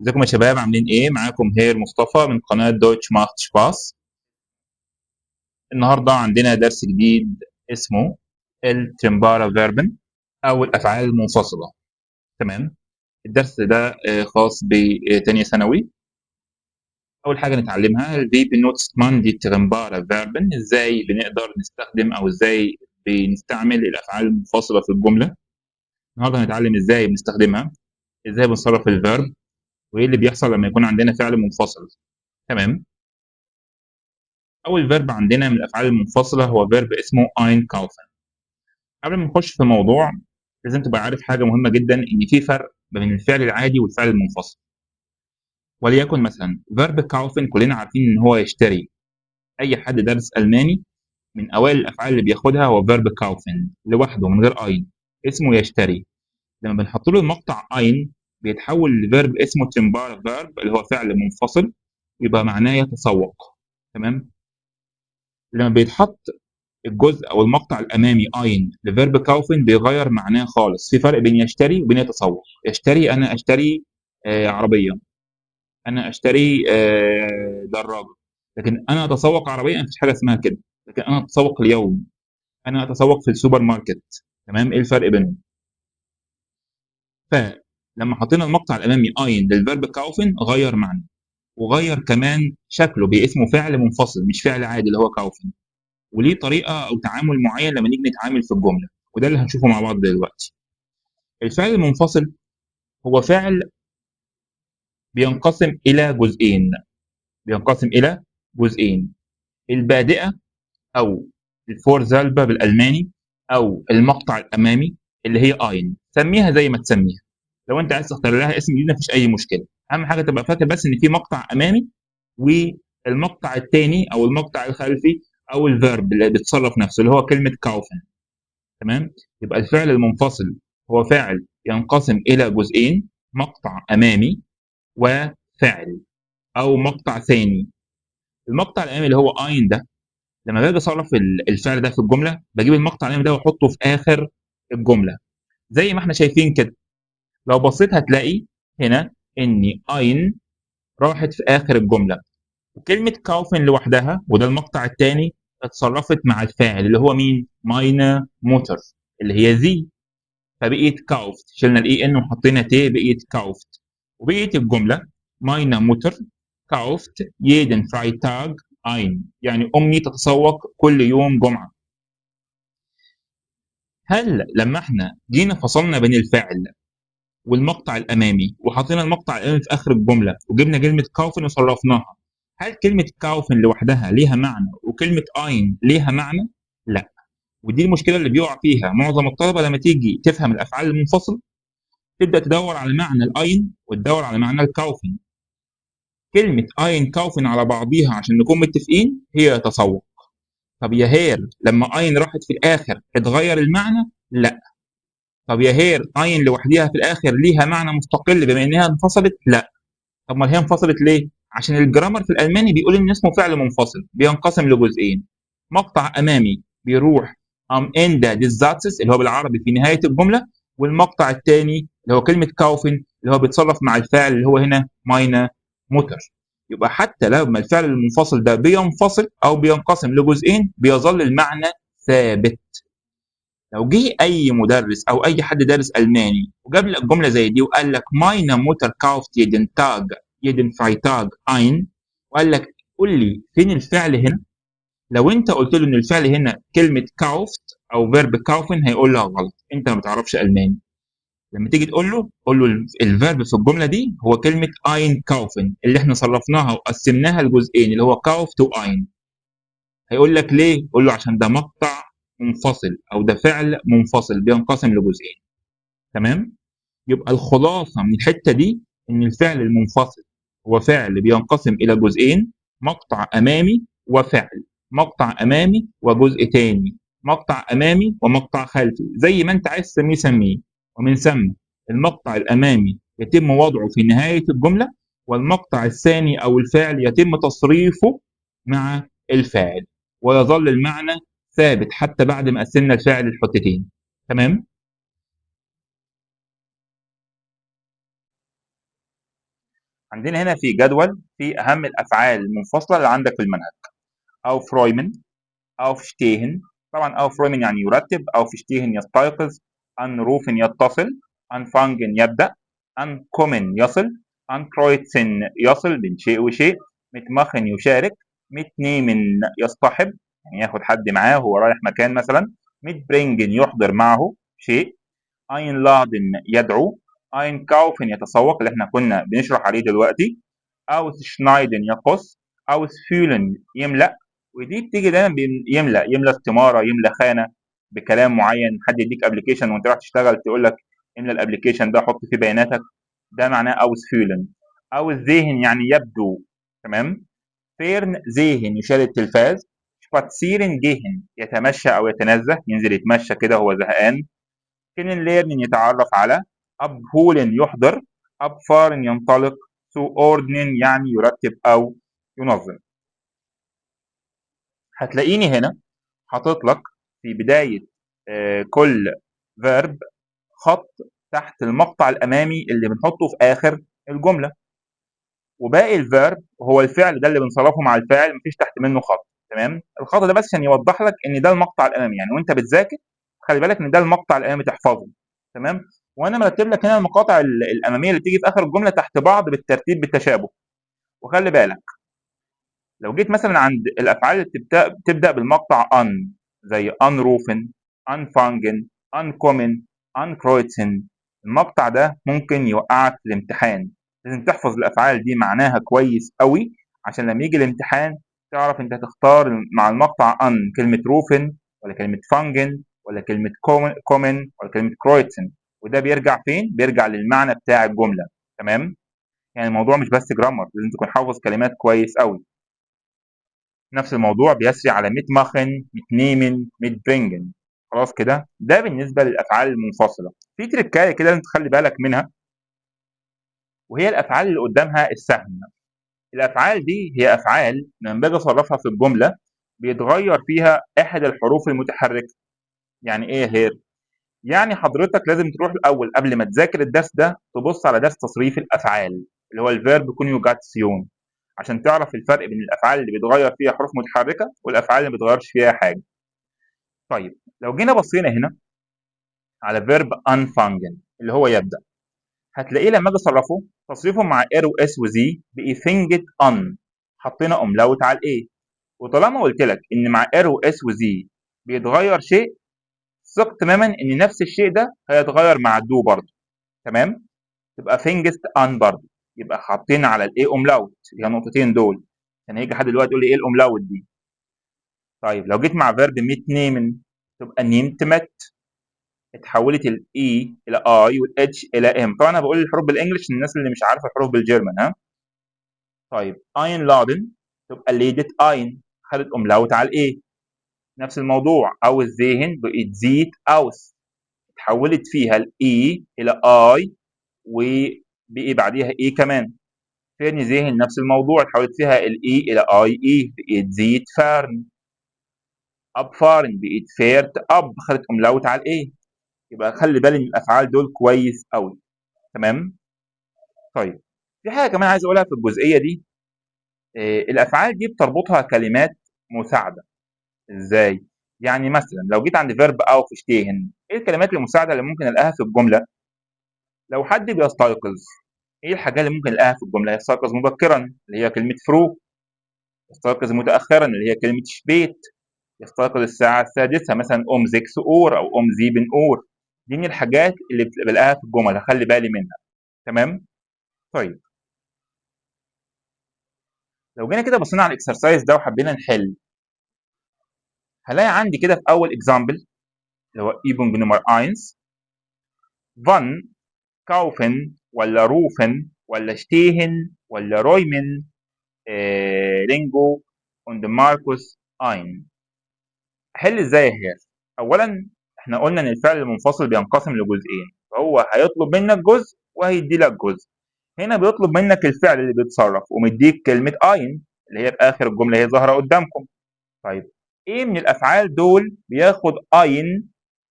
ازيكم يا شباب، عاملين ايه؟ معاكم هير مصطفى من قناة دويتش ماخت شباس. النهاردة عندنا درس جديد اسمه الترمبارا فيربن او الافعال المنفصلة. تمام. الدرس ده خاص بتانية ثانوي. اول حاجة نتعلمها الفي بنوتس مان دي ترمبارا فيربن، ازاي بنقدر نستخدم او ازاي بنستعمل الافعال المنفصلة في الجملة. النهاردة هنتعلم ازاي بنستخدمها، ازاي بنصرف الفيرب، وايه اللي بيحصل لما يكون عندنا فعل منفصل. تمام. أول فيرب عندنا من الأفعال المنفصلة هو فيرب اسمه einkaufen. قبل ما نخش في الموضوع لازم تبقى عارف حاجة مهمة جدا، إن في فرق بين الفعل العادي والفعل المنفصل. وليكن مثلا فيرب kaufen كلنا عارفين إن هو يشتري. أي حد درس ألماني من أوائل الأفعال اللي بياخدها هو فيرب kaufen لوحده من غير ein، اسمه يشتري. لما بنحط له المقطع ein بيتحول لفيرب اسمه تمبار فيرب اللي هو فعل منفصل، يبقى معناه يتسوق. تمام. لما بيتحط الجزء او المقطع الامامي اين لفيرب كاوفن بيغير معناه خالص. في فرق بين يشتري وبين يتسوق. يشتري انا اشتري عربيه، انا اشتري دراجه. لكن انا اتسوق عربيه مفيش حاجه اسمها كده. لكن انا اتسوق اليوم، انا اتسوق في السوبر ماركت. تمام. ايه الفرق بينهم؟ فلما حطينا المقطع الامامي اين للفيرب كاوفن غير معنى، وغير كمان شكله باسمه فعل منفصل مش فعل عادي اللي هو كاوفن، وليه طريقه او تعامل معين لما نيجي نتعامل في الجمله، وده اللي هنشوفه مع بعض دلوقتي. الفعل المنفصل هو فعل بينقسم الى جزئين. بينقسم الى جزئين: البادئه او الفورزالبا بالالماني، او المقطع الامامي اللي هي اين. سميها زي ما تسميها، لو انت عايز تختار لها اسم جديد مفيش اي مشكله. اهم حاجه تبقى فاكر بس ان في مقطع امامي، والمقطع الثاني او المقطع الخلفي او الفيرب اللي بيتصرف نفسه اللي هو كلمه كاوفن. تمام. يبقى الفعل المنفصل هو فاعل ينقسم إلى جزئين: مقطع أمامي وفعل أو مقطع ثاني. المقطع الأمامي اللي هو أين ده، لما باجي أصرف الفعل ده في الجملة بجيب المقطع الأمامي ده وأحطه في آخر الجملة زي ما احنا شايفين كده. لو بصيت هتلاقي هنا إن أين راحت في آخر الجملة، وكلمة كاوفن لوحدها وده المقطع الثاني اتصرفت مع الفاعل اللي هو مين؟ ماينا موتر اللي هي زي. فبقيت كاوفت، شلنا الاي ان وحطينا تي بقيت كاوفت. وبقيت الجمله ماينا موتر كاوفت يدن فرايتاج اين، يعني امي تتسوق كل يوم جمعه. هل لما احنا جينا فصلنا بين الفعل والمقطع الامامي وحطينا المقطع الامامي في اخر الجمله وجبنا كلمه كاوفن وصرفناها، هل كلمه كاوفن لوحدها ليها معنى وكلمه اين ليها معنى؟ لا. ودي المشكله اللي بيقع فيها معظم الطلبه لما تيجي تفهم الافعال المنفصله، تبدا تدور على معنى الاين وتدور على معنى الكاوفن. كلمه اين كاوفن على بعضيها عشان نكون متفقين هي تسوق. طب يا هير لما اين راحت في الاخر اتغير المعنى؟ لا. طب يا هير اين لوحديها في الاخر ليها معنى مستقل بما انها انفصلت؟ لا. طب ما هي انفصلت ليه؟ عشان الجرامر في الالماني بيقول ان اسمه فعل منفصل بينقسم لجزئين: مقطع امامي بيروح ام اندا ديس زاتسس اللي هو بالعربي في نهايه الجمله، والمقطع الثاني اللي هو كلمه كاوفن اللي هو بيتصرف مع الفاعل اللي هو هنا ماينا موتر. يبقى حتى لما الفعل المنفصل ده بينفصل او بينقسم لجزئين بيظل المعنى ثابت. لو جه اي مدرس او اي حد دارس الماني وجاب لك جمله زي دي وقال لك ماينا موتر كاوفت يدن تاج يدن فرايتاج اين، وقال لك قول لي فين الفعل هنا، لو انت قلت له ان الفعل هنا كلمه كاوفت او فيرب كاوفن هيقول لك غلط، انت ما بتعرفش الماني. لما تيجي تقول له قول له الفيرب في الجمله دي هو كلمه اين كاوفن اللي احنا صرفناها وقسمناها لجزئين اللي هو كاوفت واين. هيقول لك ليه؟ قول له عشان ده مقطع منفصل او ده فعل منفصل بينقسم لجزئين. تمام. يبقى الخلاصه من الحته دي ان الفعل المنفصل هو فعل بينقسم الى جزئين: مقطع امامي وفعل، مقطع امامي وجزء تاني، مقطع امامي ومقطع خلفي، زي ما انت عايز تسميه سميه. ومن ثم المقطع الامامي يتم وضعه في نهايه الجمله، والمقطع الثاني او الفعل يتم تصريفه مع الفاعل، ويظل المعنى ثابت حتى بعد ما قسمنا الفاعل الحتتين. تمام. عندنا هنا في جدول في أهم الأفعال المنفصلة اللي عندك في المنهج. aufräumen، aufstehen، طبعا aufräumen يعني يرتب، aufstehen يستيقظ، anrufen يتصل، anfangen يبدأ، ankommen يصل، ankreuzen يصل بين شيء وشيء، mitmachen يشارك، mitnehmen يصطحب يعني ياخد حد معاه وهو رايح مكان مثلا، mitbringen يحضر معه شيء، einladen يدعو، einkaufen يتسوق اللي احنا كنا بنشرح عليه دلوقتي، ausschneiden يقص، ausfüllen يملأ. ودي بتيجي دايما يملأ استمارة، يملأ خانة بكلام معين، حد يديك ابلكيشن وانت رايح تشتغل تقول لك املأ الابلكيشن ده، حط فيه بياناتك، ده معناه ausfüllen. aussehen يعني يبدو، تمام. fernsehen يشاهد التلفاز، spazieren gehen يتمشى او يتنزه، ينزل يتمشى كده وهو زهقان، kennenlernen يتعرف على، abholen يحضر، abfahren ينطلق، zuordnen يعني يرتب أو ينظم. هتلاقيني هنا حاطط لك في بداية كل verb خط تحت المقطع الأمامي اللي بنحطه في آخر الجملة، وباقي الverb هو الفعل ده اللي بنصرفه مع الفاعل، مفيش تحت منه خط، تمام. الخط ده بس عشان يوضح لك ان ده المقطع الامامي، يعني وانت بتذاكر خلي بالك ان ده المقطع الامامي تحفظه، تمام. وانا مرتب لك هنا المقاطع الاماميه اللي بتيجي في اخر الجمله تحت بعض بالترتيب بالتشابه. وخلي بالك لو جيت مثلا عند الافعال اللي بتبدا بالمقطع ان، زي anrufen، anfangen، ankommen، ankreuzen، المقطع ده ممكن يوقعك في الامتحان. لازم تحفظ الافعال دي معناها كويس قوي عشان لما يجي الامتحان تعرف انت هتختار مع المقطع ان كلمه روفن ولا كلمه فانجن ولا كلمه كومن ولا كلمه كرويتسن، وده بيرجع فين؟ بيرجع للمعنى بتاع الجمله، تمام. يعني الموضوع مش بس جرامر، لازم تكون حافظ كلمات كويس قوي. نفس الموضوع بيسري على mitmachen، mitnehmen، mitbringen. خلاص كده، ده بالنسبة للأفعال المنفصلة. في تركاية كده لازم تخلي بالك منها، وهي الأفعال اللي قدامها السهم. الأفعال دي هي أفعال لما باجي أصرفها في الجملة بيتغير فيها أحد الحروف المتحركة. يعني إيه هير؟ يعني حضرتك لازم تروح الأول قبل ما تذاكر الدرس ده تبص على درس تصريف الأفعال اللي هو الفيرب كونيوجاتسيون، عشان تعرف الفرق بين الأفعال اللي بيتغير فيها حروف متحركة والأفعال اللي ما بيتغيرش فيها حاجة. طيب لو جينا بصينا هنا على فيرب anfangen اللي هو يبدأ، هتلاقيه لما اجي اصرفه تصريفه مع ار واس وزي بقي فينجت ان، حطينا املاوت على الايه. وطالما قلت لك ان مع ار واس وزي بيتغير شيء، ثق تماما ان نفس الشيء ده هيتغير مع الدو برضه، تمام. تبقى فينجست ان برضه، يبقى حاطين على الايه املاوت اللي هي النقطتين دول، عشان هيجي حد دلوقتي يقول لي ايه الاملاوت دي. طيب لو جيت مع فيرب ميت نيمن تبقى نيمت مت، اتحولت الاي الى اي والاتش الى ام. طبعا انا بقول الحروف بالانجلش للناس اللي مش عارفه الحروف بالجيرمان، ها. طيب اين لادن تبقى ليدت اين، خدت املاوت على الايه. نفس الموضوع او الذهن بقت زيت اوس، اتحولت فيها الاي الى اي وبقي بعديها اي كمان. فين ذهن نفس الموضوع، اتحولت فيها الاي الى اي اي بقت زيت فارن. اب فارن بقت فيرت اب، خدت املاوت على الايه. يبقى خلي بالي من الافعال دول كويس قوي، تمام. طيب في حاجه كمان عايز اقولها في الجزئيه دي، الافعال دي بتربطها كلمات مساعده. ازاي؟ يعني مثلا لو جيت عند فيرب او فشتيهن، ايه الكلمات المساعده اللي ممكن الاقيها في الجمله؟ لو حد بيستيقظ، ايه الحاجات اللي ممكن الاقيها في الجمله؟ يستيقظ مبكرا اللي هي كلمه فرو، يستيقظ متاخرا اللي هي كلمه شبيت، يستيقظ الساعه السادسه مثلا ام زيكس اور او ام زيبن اور. دي من الحاجات اللي بلاقيها في الجمل، خلي بالي منها، تمام. طيب لو جينا كده بصينا على الاكسرسايز ده وحبينا نحل، هلاقي عندي كده في اول اكزامبل اللي هو ايبونج نمر 1، فان كاوفن ولا روفن ولا شتيهن ولا رويمن لينجو und ماركوس اين. احل ازاي يا هير؟ اولا احنا قلنا ان الفعل المنفصل بينقسم لجزئين، فهو هيطلب منك جزء وهيدي لك جزء. هنا بيطلب منك الفعل اللي بيتصرف ومديك كلمه اين اللي هي في اخر الجمله هي ظاهره قدامكم. طيب ايه من الافعال دول بياخد اين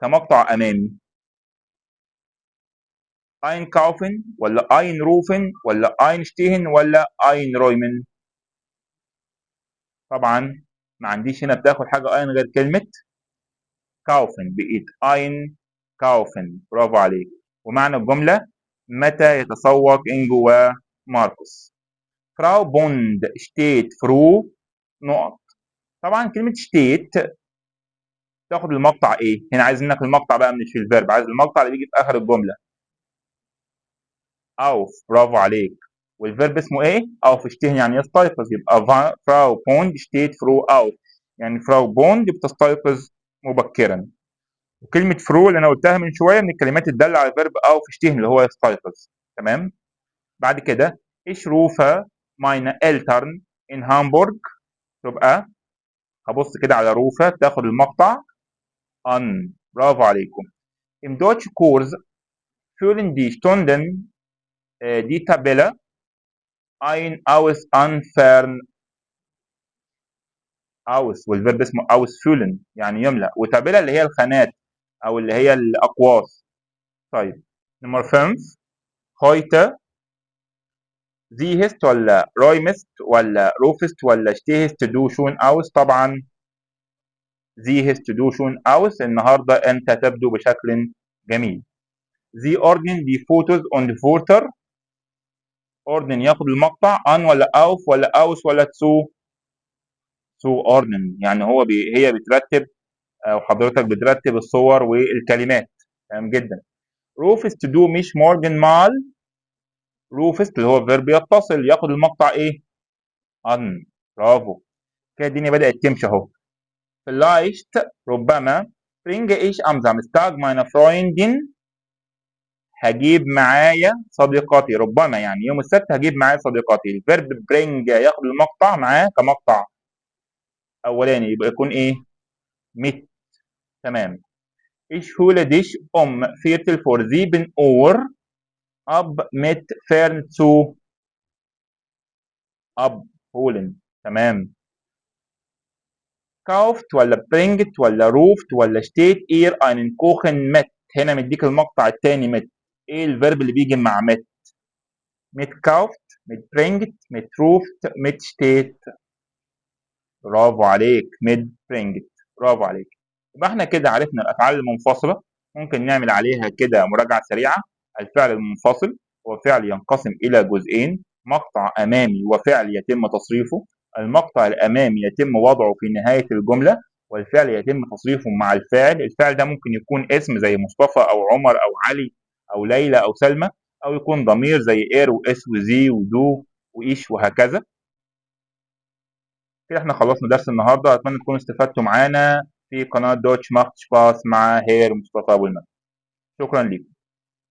كمقطع امامي؟ einkaufen ولا einrufen ولا einstehen ولا einräumen؟ طبعا ما عنديش هنا بتاخد حاجة ein غير كلمة kaufen، بقيت einkaufen. برافو عليك. ومعنى الجملة متى يتسوق إنجو وماركوس. فراو بوند steht froh نقط. طبعا كلمة steht تاخد المقطع ايه؟ هنا عايز منك المقطع بقى مش في الفيرب، عايز المقطع اللي بيجي في اخر الجمله. auf. برافو عليك. والفيرب اسمه ايه؟ auf stehen يعني يستيقظ، يبقى فراو بوند steht froh auf، يعني فراو بوند بتستيقظ مبكرا. وكلمه فرو اللي انا قلتها من شويه من الكلمات الداله على الفيرب auf stehen اللي هو يستيقظ. تمام. بعد كده ich rufe meine Eltern in Hamburg، تبقى هبص كده على روفه تاخد المقطع an. برافو عليكم. Im Deutschkurs führen die Stunden die Tabelle ein aus anfern. aus والفيرب اسمه ausfüllen يعني يملأ، وتابلة اللي هي الخانات أو اللي هي الأقواس. طيب نمبر 5 heute siehst ولا räumst ولا rufst ولا stehst du schon aus؟ طبعا siehst du schon aus، النهارده أنت تبدو بشكل جميل. Sie ordnen die Fotos und Wörter. ordnen ياخد المقطع an ولا auf ولا aus ولا zu؟ zu ordnen يعني هي بترتب او حضرتك بترتب الصور والكلمات. تمام جدا. روفست تو دو مش مورجن مال. روفست اللي هو فيرب يتصل ياخد المقطع ايه؟ ان. برافو. كده الدنيا بدأت تمشي اهو. vielleicht ربما bringe ich am Samstag meine Freundin، هجيب معايا صديقتي. ربما يعني يوم السبت هجيب معايا صديقتي. الفيرب bring ياخد المقطع معاه كمقطع اولاني يبقى يكون ايه؟ mit. تمام. Ich hole dich um Viertel vor 7 Uhr ab mit fern zu abholen. تمام. kauft ولا bringt ولا ruft ولا steht ihr einen Kuchen mit؟ هنا مديك المقطع الثاني mit. ايه الفيرب اللي بيجي مع mit؟ mit kauft، mit bringt، mit ruft، mit steht. برافو عليك. mit bringt. برافو عليك. يبقى احنا كده عرفنا الافعال المنفصله. ممكن نعمل عليها كده مراجعه سريعه. الفعل المنفصل هو فعل ينقسم الى جزئين: مقطع امامي وفعل يتم تصريفه. المقطع الامامي يتم وضعه في نهايه الجمله، والفعل يتم تصريفه مع الفاعل. الفعل ده ممكن يكون اسم زي مصطفى او عمر او علي او ليلى او سلمى، او يكون ضمير زي اير واس وزي ودو وايش وهكذا. كده احنا خلصنا درس النهارده. اتمنى تكونوا استفدتوا معانا في قناه دوتش ماخت سباس مع هير مصطفى ابو المجد. شكرا لكم.